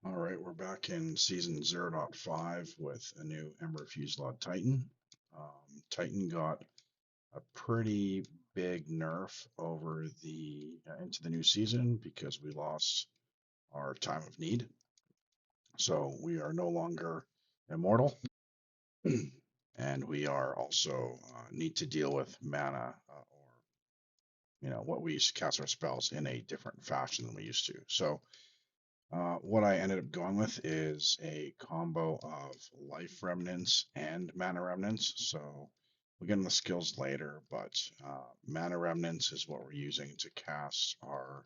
All right, we're back in season 0.5 with a new Ember Fusillade Titan. Titan got a pretty big nerf over the into the new season because we lost our time of need. So we are no longer immortal, and we are also need to deal with mana or what we use to cast our spells in a different fashion than we used to. So what I ended up going with is a combo of life remnants and mana remnants. So we'll get into the skills later, but mana remnants is what we're using to cast our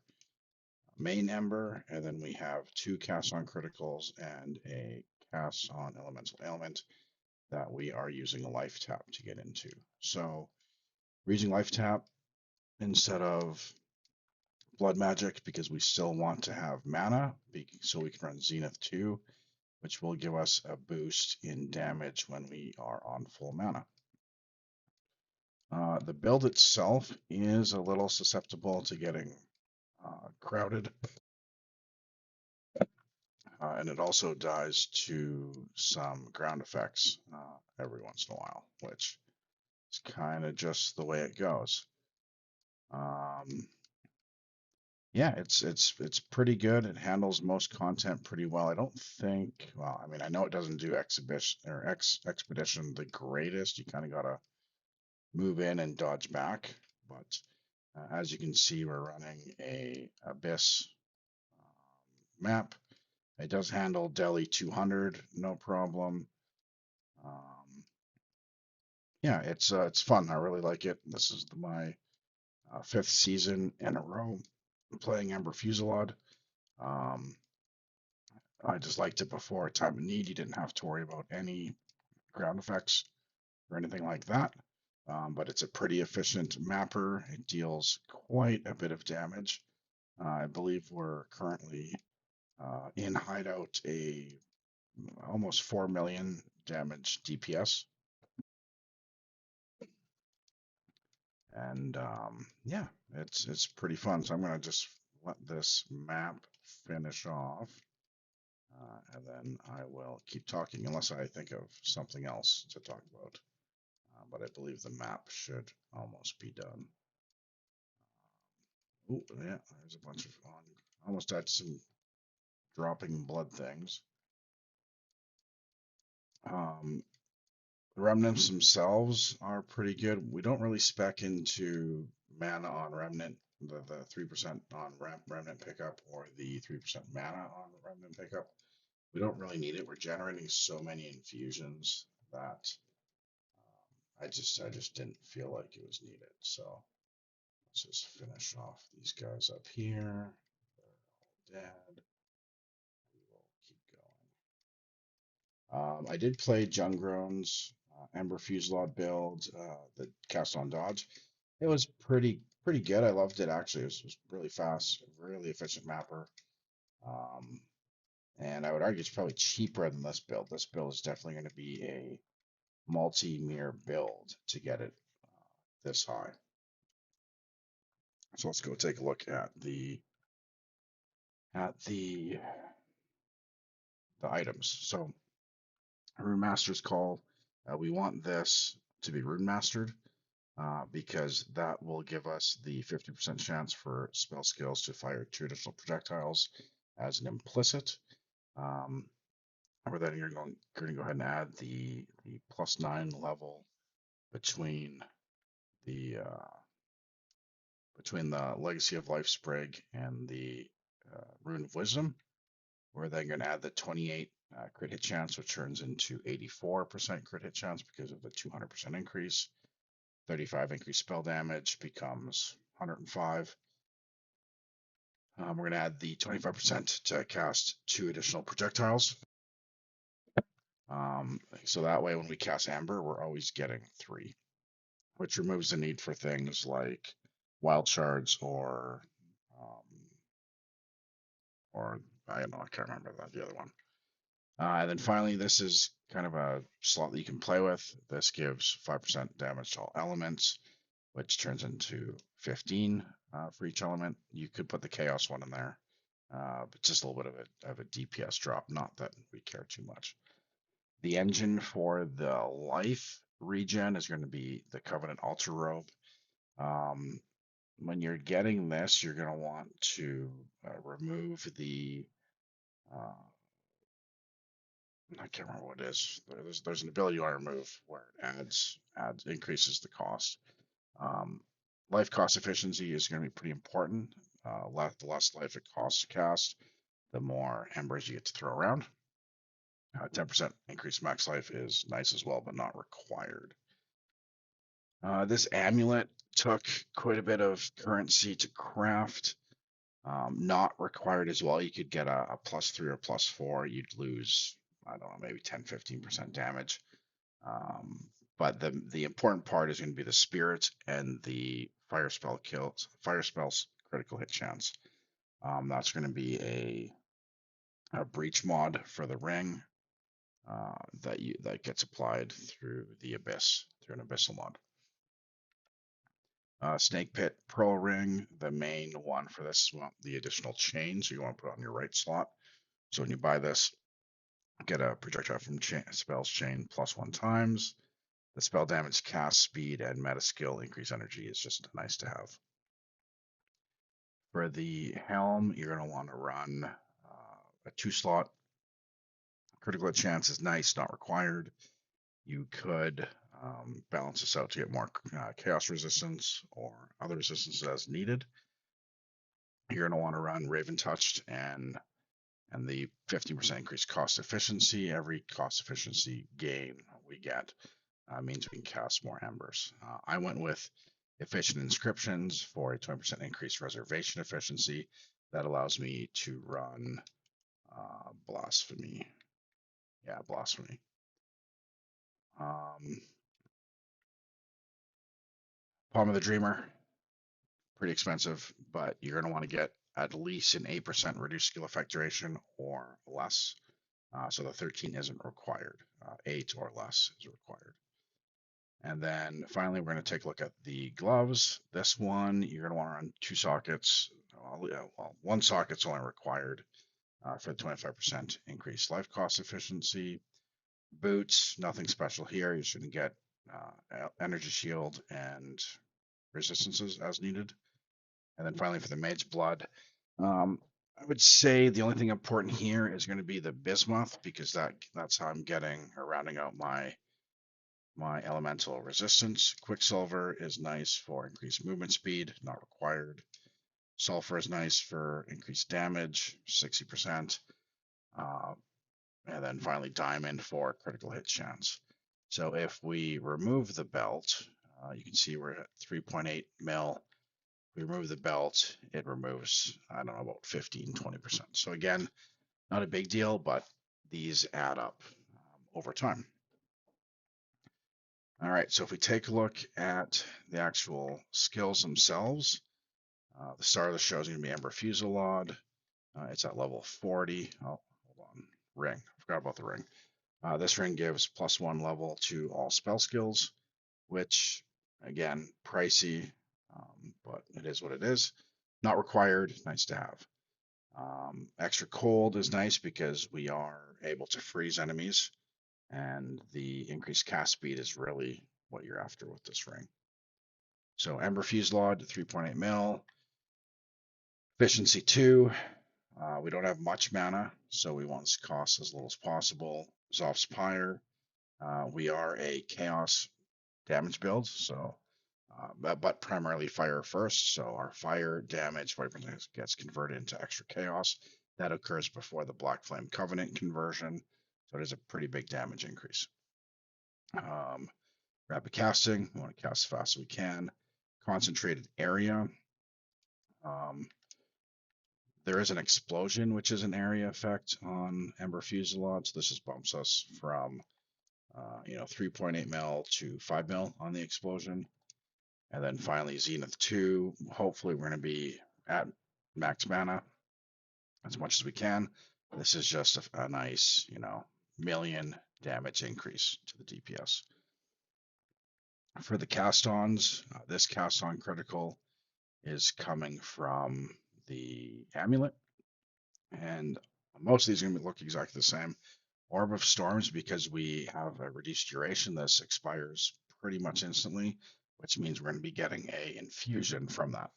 main ember, and then we have two casts on criticals and a cast on elemental ailment that we are using a life tap to get into. So we're using life tap instead of blood magic because we still want to have mana so we can run Zenith 2, which will give us a boost in damage when we are on full mana. The build itself is a little susceptible to getting crowded, and it also dies to some ground effects every once in a while, which is kind of just the way it goes. Yeah, it's pretty good. It handles most content pretty well. I don't think, well, I mean, I know it doesn't do exhibition or expedition the greatest. You kind of gotta move in and dodge back. But as you can see, we're running a Abyss map. It does handle Delhi 200, no problem. Um, yeah, it's fun. I really like it. This is my fifth season in a row playing Ember Fusillade. Um, I just liked it before Time of Need. You didn't have to worry about any ground effects or anything like that. But it's a pretty efficient mapper. It deals quite a bit of damage. I believe we're currently in hideout a almost 4 million damage DPS. And yeah, it's pretty fun. So I'm gonna just let this map finish off, and then I will keep talking unless I think of something else to talk about. But I believe the map should almost be done. Oh yeah, there's a bunch of almost had some dropping blood things. Um, the remnants themselves are pretty good. We don't really spec into mana on remnant, the 3% on remnant pickup or the 3% mana on remnant pickup. We don't really need it. We're generating so many infusions that I just didn't feel like it was needed. So let's just finish off these guys up here. They're all dead. We will keep going. I did play Jungrone's Ember Fusillade build, the cast on dodge. It was pretty good. I loved it actually. It was really fast, really efficient mapper. Um, and I would argue it's probably cheaper than this build. This build is definitely going to be a multi-mirror build to get it this high. So let's go take a look at the items. So Rune Master's Call, we want this to be Rune Mastered because that will give us the 50% chance for spell skills to fire 2 additional projectiles as an implicit. Or then you're going to go ahead and add the +9 level between the Legacy of Life Sprig and the Rune of Wisdom. We're then going to add the 28 crit hit chance, which turns into 84% crit hit chance because of the 200% increase. 35 increased spell damage becomes 105. We're going to add the 25% to cast 2 additional projectiles. So that way, when we cast Amber, we're always getting 3, which removes the need for things like wild shards or I don't know, I can't remember the other one. And then finally, this is kind of a slot that you can play with. This gives 5% damage to all elements, which turns into 15 for each element. You could put the chaos one in there, but just a little bit of a DPS drop. Not that we care too much. The engine for the life regen is going to be the Covenant Ultra Robe. When you're getting this, you're going to want to remove the uh, I can't remember what it is. There's an ability you want to remove where it adds increases the cost. Um, Life cost efficiency is going to be pretty important. The less life it costs to cast, the more embers you get to throw around. 10% increased max life is nice as well, but not required. This amulet took quite a bit of currency to craft. Not required as well. You could get a +3 or +4. You'd lose, I don't know, maybe 10-15% damage. But the important part is going to be the spirit and the fire spells critical hit chance. That's going to be a breach mod for the ring that gets applied through the abyss, through an abyssal mod. Snake Pit Pearl Ring, the main one for this is the additional chain, so you want to put it on your right slot. So when you buy this, get a projectile from spells chain +1 times. The spell damage, cast speed, and meta skill increase energy is just nice to have. For the helm, you're going to want to run a 2-slot. Critical hit chance is nice, not required. You could balance this out to get more chaos resistance or other resistance as needed. You're going to want to run Raven Touched and the 50% increased cost efficiency. Every cost efficiency gain we get means we can cast more embers. I went with efficient inscriptions for a 20% increased reservation efficiency. That allows me to run blasphemy. Yeah, blasphemy. Palm of the Dreamer, pretty expensive, but you're going to want to get at least an 8% reduced skill effect duration or less. So the 13 isn't required. 8 or less is required. And then finally, we're going to take a look at the gloves. This one, you're going to want to run 2 sockets. Well, 1 socket's only required for the 25% increased life cost efficiency. Boots, nothing special here. You shouldn't get energy shield and resistances as needed. And then finally for the Mage's Blood, I would say the only thing important here is going to be the bismuth, because that's how I'm getting or rounding out my elemental resistance. Quicksilver is nice for increased movement speed, not required. Sulfur is nice for increased damage, 60%. And then finally diamond for critical hit chance. So if we remove the belt, you can see we're at 3.8 mil. We remove the belt, it removes, I don't know, about 15-20%. So again, not a big deal, but these add up over time. All right, so if we take a look at the actual skills themselves, the start of the show is going to be Ember Fusillade. It's at level 40. Oh, hold on. Ring. I forgot about the ring. This ring gives +1 level to all spell skills, which, again, pricey, but it is what it is. Not required, nice to have. Extra cold is nice because we are able to freeze enemies, and the increased cast speed is really what you're after with this ring. So Ember Fusillade, 3.8 mil. Efficiency 2. We don't have much mana, so we want this cost as little as possible. Zoph's Pyre. We are a chaos damage build, so but primarily fire first. So our fire damage gets converted into extra chaos. That occurs before the Black Flame Covenant conversion, so it is a pretty big damage increase. Rapid casting, we want to cast as fast as we can. Concentrated area. There is an explosion, which is an area effect on Ember Fusillade, so this just bumps us from 3.8 mil to 5 mil on the explosion. And then finally, Zenith 2. Hopefully, we're going to be at max mana as much as we can. This is just a nice, million damage increase to the DPS. For the cast-ons, this cast-on critical is coming from the amulet. And most of these are going to look exactly the same. Orb of Storms, because we have a reduced duration, this expires pretty much instantly, which means we're going to be getting a infusion from that.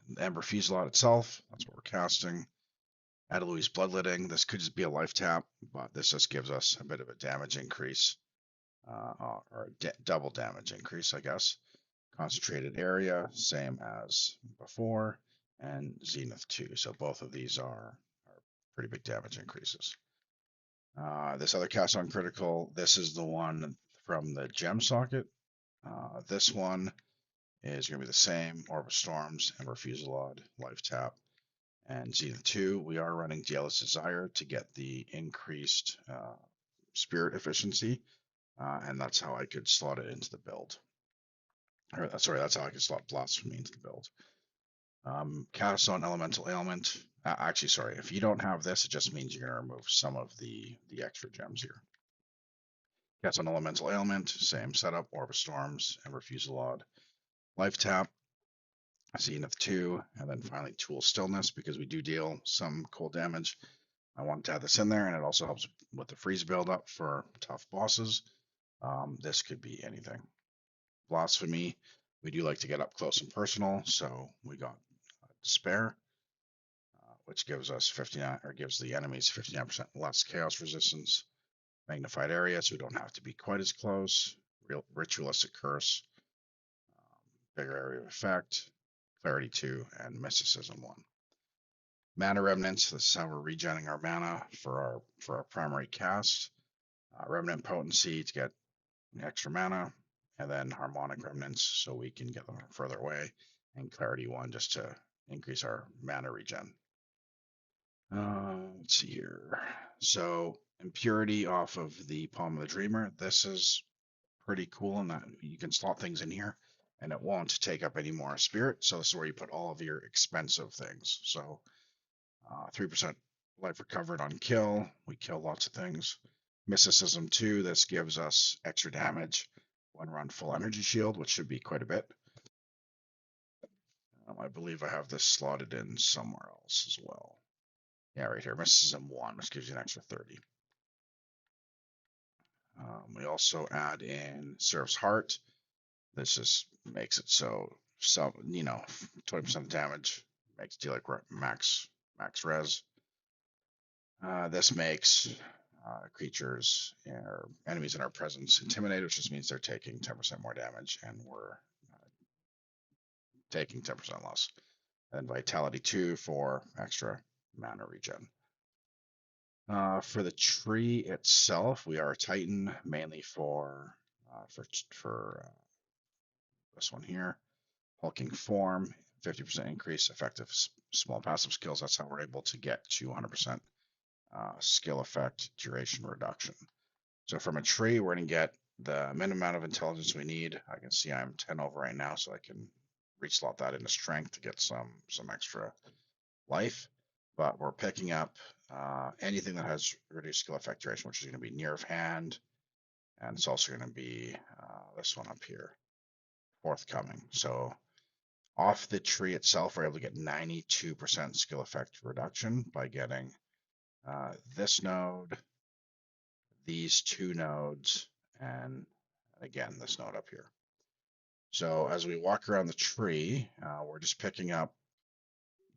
The Ember Fusillade itself, that's what we're casting. Adelui's Bloodletting, this could just be a life tap, but this just gives us a bit of a damage increase, or double damage increase, I guess. Concentrated Area, same as before, and Zenith 2. So both of these are pretty big damage increases. This other cast on critical, this is the one from the gem socket. This one is going to be the same. Orb of Storms, Ember Fusillade, life tap, and Zenith 2. We are running Jealous Desire to get the increased spirit efficiency, and that's how I could slot it into the build. Or, sorry, that's how I could slot Blasphemy into the build. Cast on Elemental Ailment. Actually, sorry, if you don't have this, it just means you're going to remove some of the extra gems here. Cast on Elemental Ailment, same setup, Orb of Storms, Ember Fusillade, life tap, Zenith 2, and then finally Tool Stillness, because we do deal some cold damage. I wanted to add this in there, and it also helps with the freeze buildup for tough bosses. This could be anything. Blasphemy, we do like to get up close and personal, so we got Despair, which gives us 59, or gives the enemies 59% less chaos resistance. Magnified Area, so we don't have to be quite as close. Ritualistic Curse, bigger area of effect. Clarity 2, and Mysticism 1. Mana Remnants, this is how we're regenerating our mana for our primary cast. Remnant Potency to get extra mana, and then Harmonic Remnants so we can get them further away, and Clarity 1 just to increase our mana regen. Let's see here. So Impurity off of the Palm of the Dreamer. This is pretty cool in that you can slot things in here and it won't take up any more spirit. So this is where you put all of your expensive things. So 3% life recovered on kill. We kill lots of things. Mysticism 2, this gives us extra damage when we're on full energy shield, which should be quite a bit. I believe I have this slotted in somewhere else as well. Yeah, right here, Mysticism 1, which gives you an extra 30. We also add in Seraph's Heart. This just makes it so, 20% damage makes deal like max res. This makes creatures or enemies in our presence intimidated, which just means they're taking 10% more damage, and we're taking 10% less. And Vitality 2 for extra mana regen. For the tree itself, we are a Titan mainly for this one here. Hulking Form, 50% increase, effective small passive skills. That's how we're able to get to 100% skill effect duration reduction. So from a tree, we're going to get the minimum amount of intelligence we need. I can see I'm 10 over right now, so I can reslot that into strength to get some extra life. But we're picking up anything that has reduced skill effect duration, which is going to be near of hand, and it's also going to be this one up here, forthcoming. So off the tree itself, we're able to get 92% skill effect reduction by getting this node, these two nodes, and again, this node up here. So as we walk around the tree, we're just picking up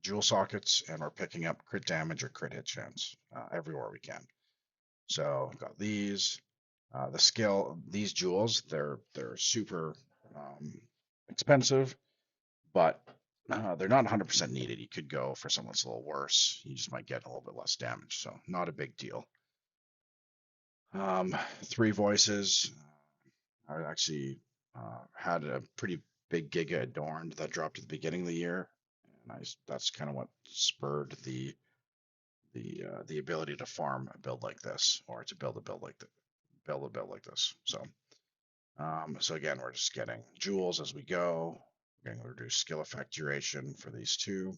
jewel sockets, and we're picking up crit damage or crit hit chance everywhere we can. So I've got these. The skill, these jewels, they're super expensive, but they're not 100% needed. You could go for something that's a little worse. You just might get a little bit less damage, so not a big deal. 3 voices. I actually had a pretty big Giga Adorned that dropped at the beginning of the year, and that's kind of what spurred the ability to farm a build like this, or to build a build like this. So again, we're just getting jewels as we go. We're getting reduced skill effect duration for these two.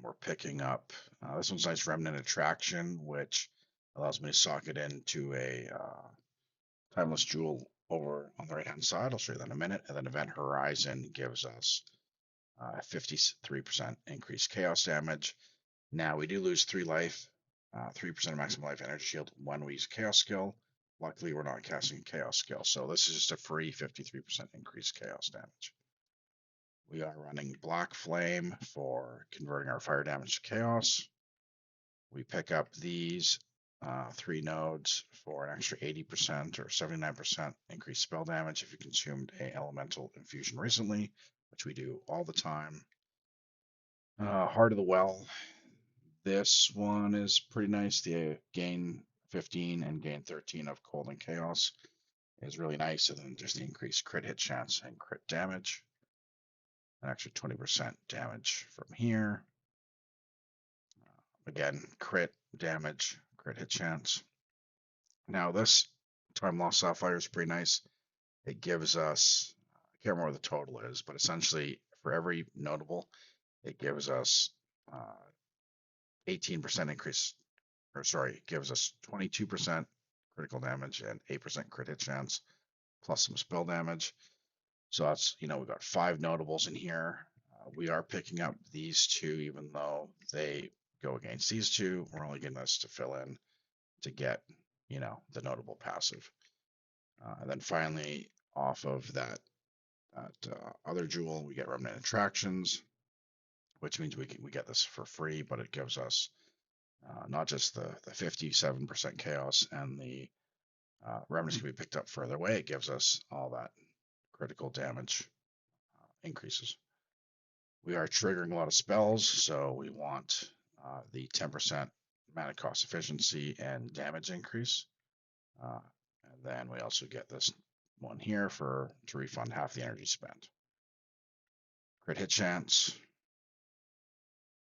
We're picking up this one's nice, Remnant Attraction, which allows me to socket into a timeless jewel over on the right hand side. I'll show you that in a minute. And then Event Horizon gives us 53% increased chaos damage. Now we do lose 3 life, 3% maximum life energy shield when we use chaos skill. Luckily, we're not casting chaos skill, so this is just a free 53% increased chaos damage. We are running Black Flame for converting our fire damage to chaos. We pick up these 3 nodes for an extra 80% or 79% increased spell damage if you consumed a elemental infusion recently, which we do all the time. Heart of the Well. This one is pretty nice. The gain 15 and gain 13 of cold and chaos is really nice. And then just the increased crit hit chance and crit damage. An extra 20% damage from here. Again, crit damage, crit hit chance. Now this time lost sapphire is pretty nice. It gives us, I can't remember what the total is, but essentially for every notable, it gives us 18% increase, or sorry, it gives us 22% critical damage and 8% crit hit chance, plus some spell damage. So that's, we've got 5 notables in here. We are picking up these 2, even though they go against these 2. We're only getting this to fill in to get, the notable passive. And then finally, off of that other jewel, we get Remnant Attractions, which means we get this for free, but it gives us not just the 57% chaos and the remnants can be picked up further away. It gives us all that critical damage increases. We are triggering a lot of spells, so we want the 10% mana cost efficiency and damage increase. And then we also get this one here to refund half the energy spent. Crit hit chance,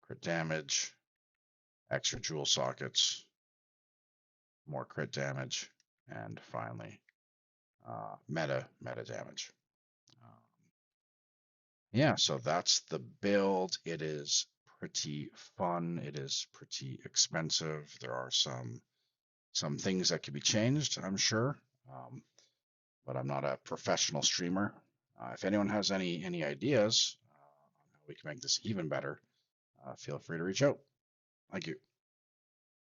crit damage, extra jewel sockets, more crit damage, and finally meta damage. Yeah, so that's the build. It is pretty fun. It is pretty expensive. There are some things that could be changed, I'm sure, but I'm not a professional streamer. If anyone has any ideas on how we can make this even better, feel free to reach out. Thank you.